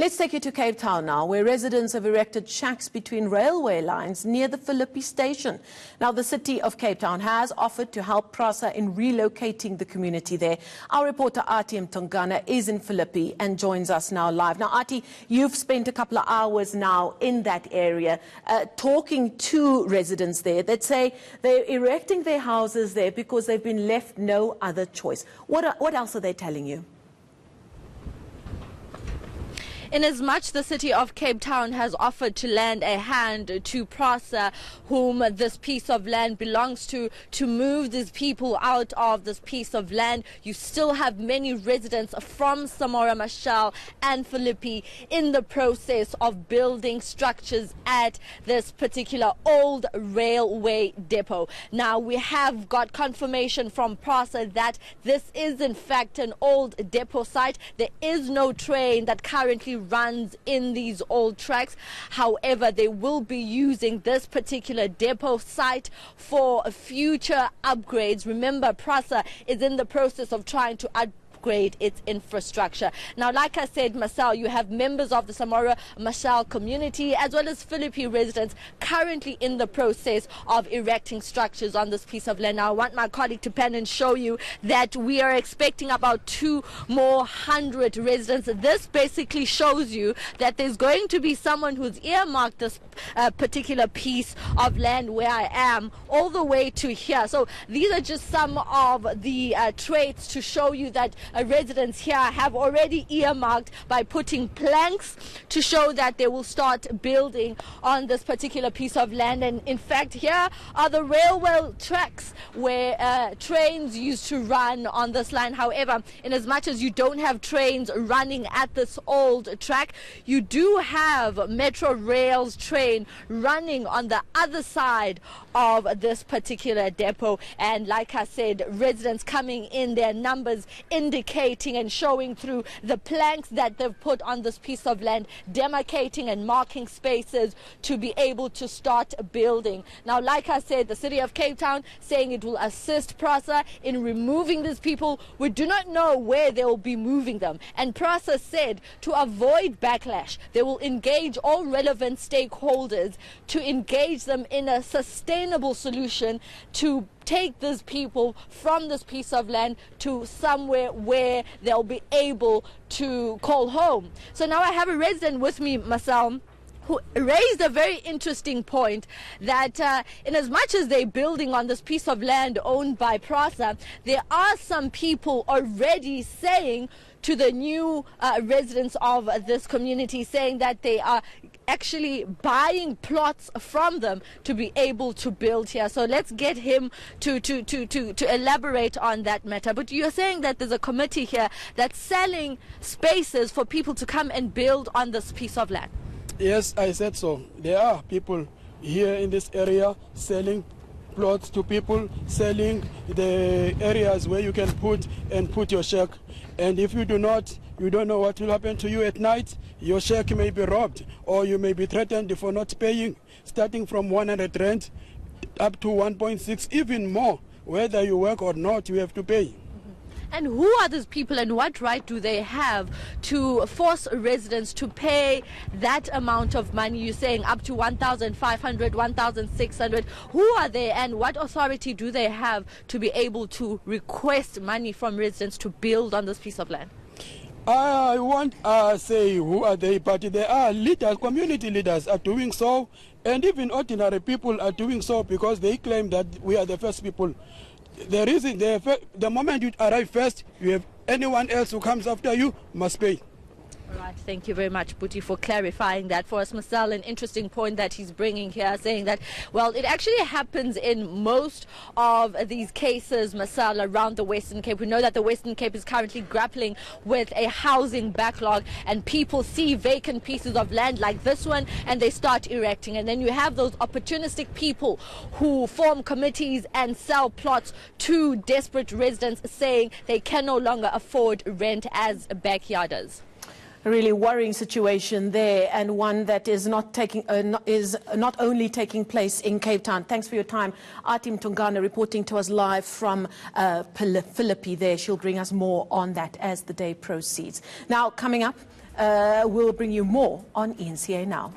Let's take you to Cape Town now, where residents have erected shacks between railway lines near the Philippi station. Now, the city of Cape Town has offered to help Prasa in relocating the community there. Our reporter Athi Mtongana is in Philippi and joins us now live. Now, Athi, you've spent a couple of hours now in that area talking to residents there that say they're erecting their houses there because they've been left no other choice. What else are they telling you? Inasmuch the city of Cape Town has offered to lend a hand to Prasa, whom this piece of land belongs to move these people out of this piece of land, you still have many residents from Samora Machel and Philippi in the process of building structures at this particular old railway depot. Now, we have got confirmation from Prasa that this is in fact an old depot site. There is no train that currently runs in these old tracks. However, they will be using this particular depot site for future upgrades. Remember, Prasa is in the process of trying to upgrade its infrastructure. Now, like I said, Marcel, you have members of the Samora Machel community as well as Philippi residents currently in the process of erecting structures on this piece of land. Now, I want my colleague to pan and show you that we are expecting about 200 more residents. This basically shows you that there's going to be someone who's earmarked this particular piece of land where I am all the way to here. So these are just some of the traits to show you that residents here have already earmarked by putting planks to show that they will start building on this particular piece of land. And in fact, here are the railway tracks where trains used to run on this line. However, in as much as you don't have trains running at this old track, you do have Metro Rail's train running on the other side of this particular depot. And like I said, residents coming in, their numbers indicating and showing through the planks that they've put on this piece of land, demarcating and marking spaces to be able to start building. Now, like I said, the city of Cape Town saying it will assist Prasa in removing these people. We do not know where they will be moving them. And Prasa said to avoid backlash, they will engage all relevant stakeholders to engage them in a sustainable solution to take these people from this piece of land to somewhere where they'll be able to call home. So now I have a resident with me, Marcel, who raised a very interesting point that in as much as they're building on this piece of land owned by Prasa, there are some people already saying to the new residents of this community, saying that they are actually buying plots from them to be able to build here. So let's get him to elaborate on that matter. But you're saying that there's a committee here that's selling spaces for people to come and build on this piece of land. Yes, I said so. There are people here in this area selling plots to people, selling the areas where you can put your shack. And if you do not, you don't know what will happen to you at night. Your shack may be robbed, or you may be threatened for not paying, starting from 100 rand up to 1.6, even more. Whether you work or not, you have to pay. And who are these people and what right do they have to force residents to pay that amount of money? You're saying up to 1,500, 1,600. Who are they and what authority do they have to be able to request money from residents to build on this piece of land? I won't say who are they, but there are leaders, community leaders are doing so, and even ordinary people are doing so because they claim that we are the first people. The moment you arrive first, you have anyone else who comes after you must pay. All right, thank you very much, Buti, for clarifying that for us. Marcel, an interesting point that he's bringing here, saying that, well, it actually happens in most of these cases, Marcel, around the Western Cape. We know that the Western Cape is currently grappling with a housing backlog, and people see vacant pieces of land like this one, and they start erecting. And then you have those opportunistic people who form committees and sell plots to desperate residents, saying they can no longer afford rent as backyarders. A really worrying situation there, and one that is not only taking place in Cape Town. Thanks for your time. Athi Mtongana reporting to us live from Philippi there. She'll bring us more on that as the day proceeds. Now, coming up, We'll bring you more on ENCA Now.